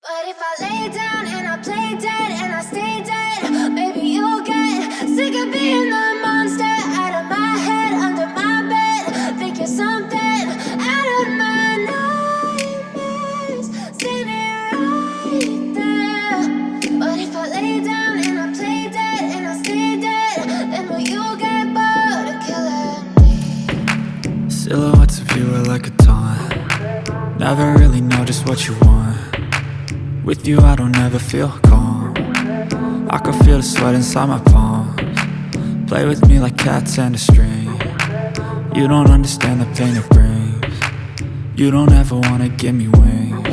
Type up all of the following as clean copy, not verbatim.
But if I lay down and I play dead and I stay dead, maybe you'll get sick of being the monster out of my head, under my bed. Think you're something out of my nightmares, standing right there. But if I lay down and I play dead and I stay dead, then will you get bored of killing me? Silhouettes of you are like a taunt. Never really know just what you want. With you I don't ever feel calm. I can feel the sweat inside my palms. Play with me like cats and a string. You don't understand the pain it brings. You don't ever wanna give me wings.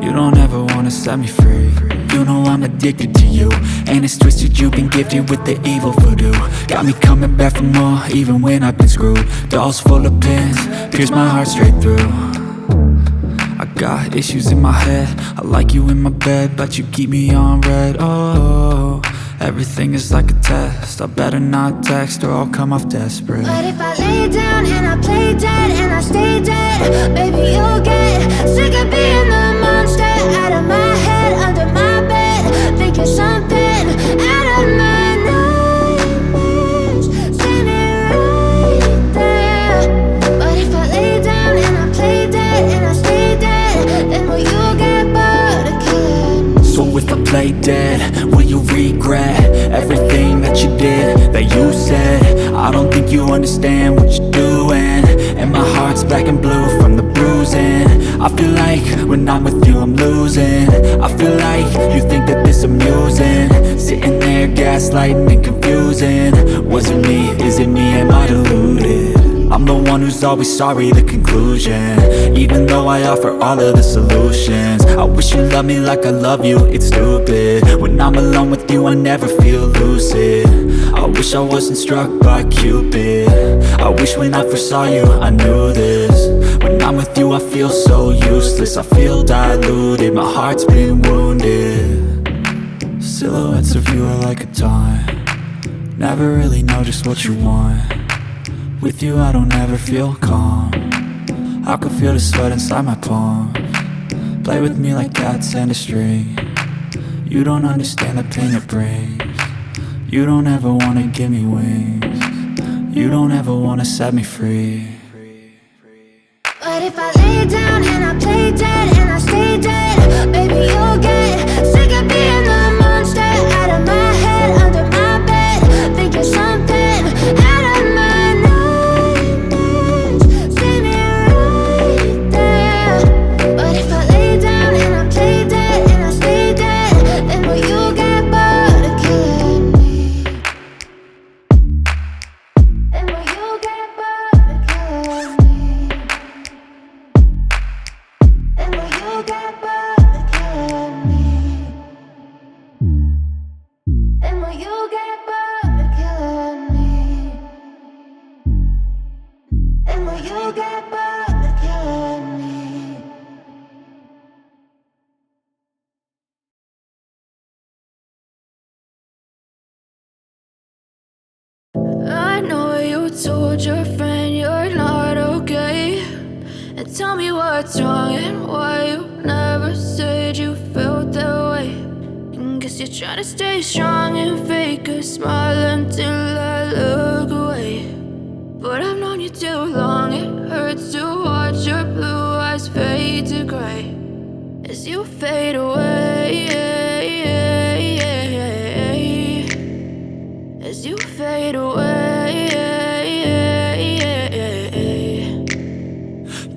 You don't ever wanna set me free. You know I'm addicted to you, and it's twisted, you've been gifted with the evil voodoo. Got me coming back for more, even when I've been screwed. Dolls full of pins, pierce my heart straight through. I got issues in my head, I like you in my bed, but you keep me on red. Oh, everything is like a test, I better not text or I'll come off desperate. But if I lay down and I play dead and I stay dead, maybe you'll get sick of being the monster out of my head, under my bed. Think you're something out of my nightmares, standing right there. But if I lay down and I play dead and I stay dead, then will you get bored of killing me? So if I play dead, will you regret everything that you did, that you said? I don't think you understand what you're doing, and my heart's black and blue from the bruising. I feel like when I'm with you I'm losing. I feel like you think that this amusing, sitting there gaslighting and confusing. Was it me? Is it me? Am I deluded? I'm the one who's always sorry, the conclusion, even though I offer all of the solutions. I wish you loved me like I love you, it's stupid. When I'm alone with you I never feel lucid. I wish I wasn't struck by Cupid. I wish when I first saw you I knew this. When I'm with you I feel so useless, I feel diluted, my heart's been wounded. Silhouettes of you are like a taunt. Never really know just what you want. With you I don't ever feel calm. I can feel the sweat inside my palms. Play with me like cats and a string. You don't understand the pain it brings. You don't ever wanna give me wings. You don't ever wanna set me free. But if I lay down and I play dead and I stay dead, maybe you'll get sick of being the monster out of my head, under my bed. Think you're something out of my nightmares, standing right there. But if I lay down and I play dead and I stay dead, then will you get bored of killing me? Then will you get bored of killing me? And will you get bored of killing me? And will you get bored of killing me? And will you get bored of killing me? I know you told your friend you're not okay, and tell me what's wrong and why you never said you felt that way. And guess you're trying to stay strong and fake a smile until I look away. But I've known you too long, it hurts to watch your blue eyes fade to gray as you fade away, as you fade away.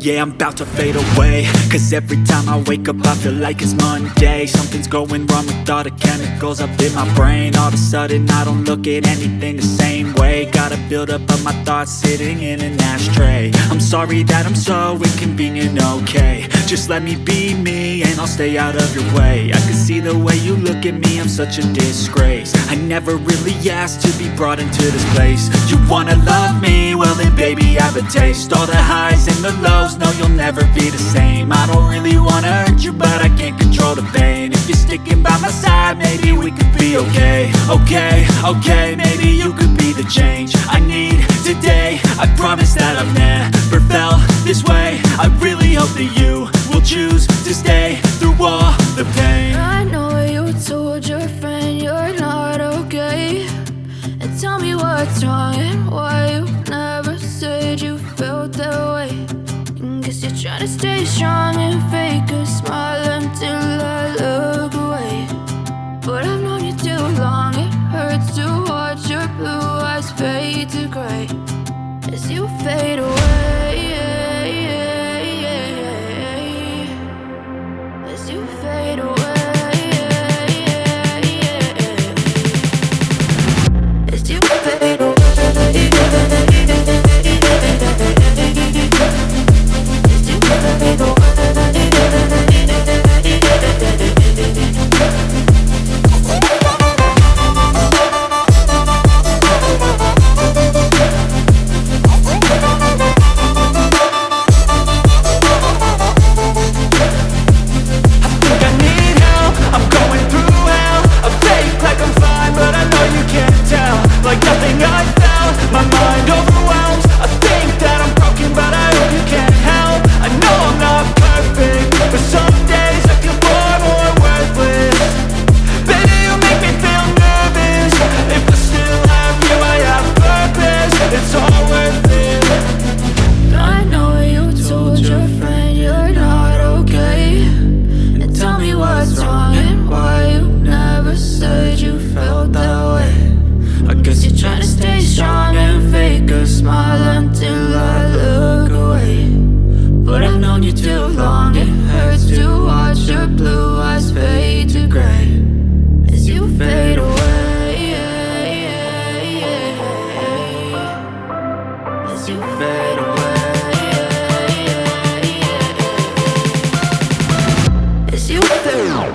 Yeah, I'm about to fade away, cause every time I wake up I feel like it's Monday. Something's going wrong with all the chemicals up in my brain. All of a sudden I don't look at anything the same way. Gotta build up of my thoughts sitting in an ashtray. I'm sorry that I'm so inconvenient, okay. Just let me be me and I'll stay out of your way. I can see the way you look at me, I'm such a disgrace. I never really asked to be brought into this place. You wanna love me? Well then baby I have a taste. All the highs and the lows, no you'll never be the same. I don't really wanna hurt you but I can't control the pain. If you're sticking by my side maybe we could be okay. Okay, maybe you could be the change I need today. I promise that I've never felt this way. I really hope that you will choose to stay through all the felt that way. And guess you're trying to stay strong and fake a smile until I look away. But I've known you too long, it hurts to watch your blue eyes fade to gray as you fade away. As you fade away. As you fade away. Like nothing I felt, my mind overwhelmed. I think that I'm broken, but I hope you can't help. I know I'm not perfect, but some days I feel far more worthless. Baby, you make me feel nervous. If I still have you, I have purpose. It's all worth it. I know you told your friend you're not okay, and tell me what's wrong and why you never said you felt that way. I guess you're trying to stay strong and fake a smile until I look away. But I've known you too long, it hurts to watch your blue eyes fade to gray as you fade away. As you fade away. As you fade away.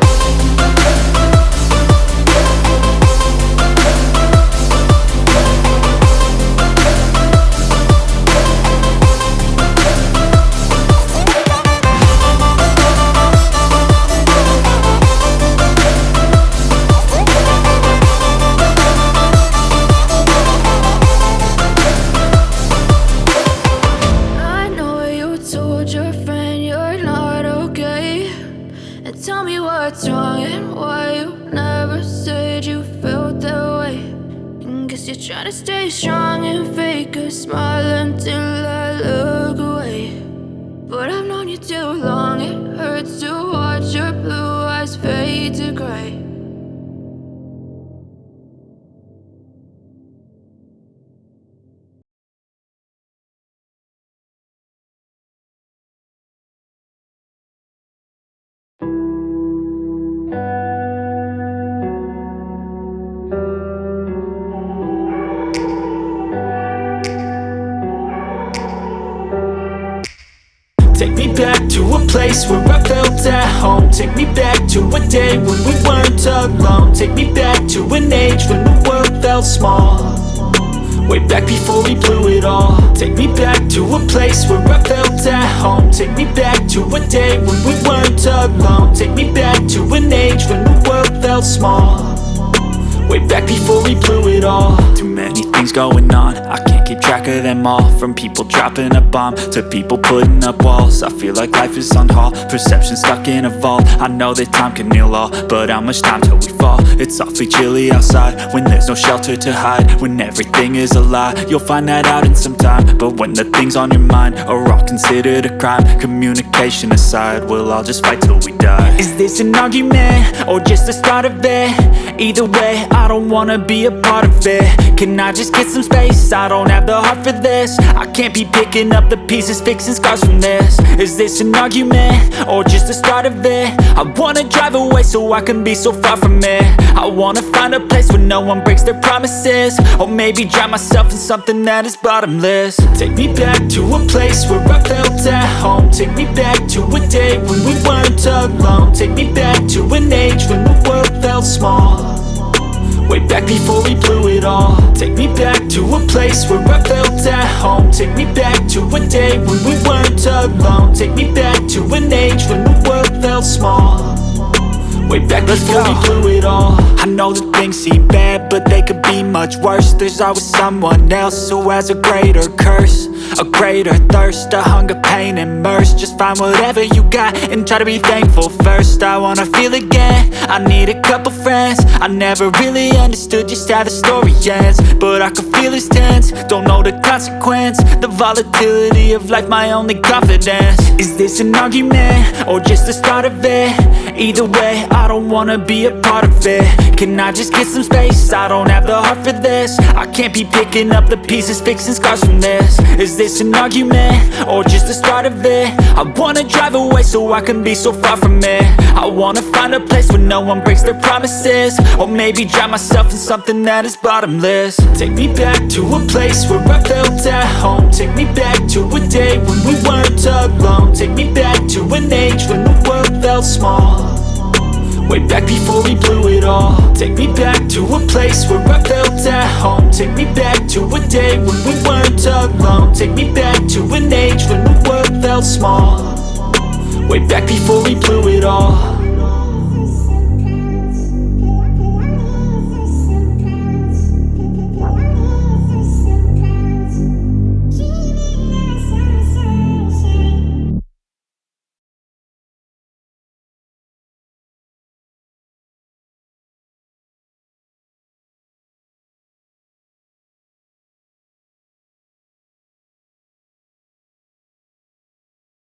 What's wrong and why you never said you felt that way. And guess you're trying to stay strong and fake a smile until I look away. But I've known you too long, it hurts to watch your blue eyes fade to gray. Take me back to a place where I felt at home. Take me back to a day when we weren't alone. Take me back to an age when the world felt small. Way back before we blew it all. Take me back to a place where I felt at home. Take me back to a day when we weren't alone. Take me back to an age when the world felt small. Way back before we blew it all. Too many things going on, I can't keep track of them all. From people dropping a bomb to people putting up walls. I feel like life is on hold, perception stuck in a vault. I know that time can heal all, but how much time till we fall? It's awfully chilly outside when there's no shelter to hide. When everything is a lie, you'll find that out in some time. But when the things on your mind are all considered a crime, communication aside, we'll all just fight till we die. Is this an argument or just the start of it? Either way, I don't wanna be a part of it. Can I just get some space? I don't have the heart for this. I can't be picking up the pieces, fixing scars from this. Is this an argument or just the start of it? I wanna drive away so I can be so far from it. I wanna find a place where no one breaks their promises. Or maybe drown myself in something that is bottomless. Take me back to a place where I felt at home. Take me back to a day when we weren't alone. Take me back to an age when the world felt small. Way back before we blew it all. Take me back to a place where I felt at home. Take me back to a day when we weren't alone. Take me back to an age when the world felt small. way back before we blew it all. I know that things seem bad, but they could be much worse. There's always someone else who has a greater curse, a greater thirst, a hunger, pain, and mercy. Just find whatever you got and try to be thankful first. I wanna feel again, I need a couple friends. I never really understood just how the story ends, but I can feel it's tense, don't know the consequence. The volatility of life, my only confidence. Is this an argument, or just the start of it? Either way, I don't wanna be a part of it. Can I just get some space? I don't have the heart for this. I can't be picking up the pieces, fixing scars from this. Is this an argument, or just the start of it? I wanna drive away so I can be so far from it. I wanna find a place where no one breaks their promises, or maybe drown myself in something that is bottomless. Take me back to a place where I felt at home. Take me back to a day when we weren't alone. Take me back to an age when the world felt small, way back before we blew it all. Take me back to a place where I felt at home. Take me back to a day when we weren't alone. Take me back to an age when the world felt small, way back before we blew it all.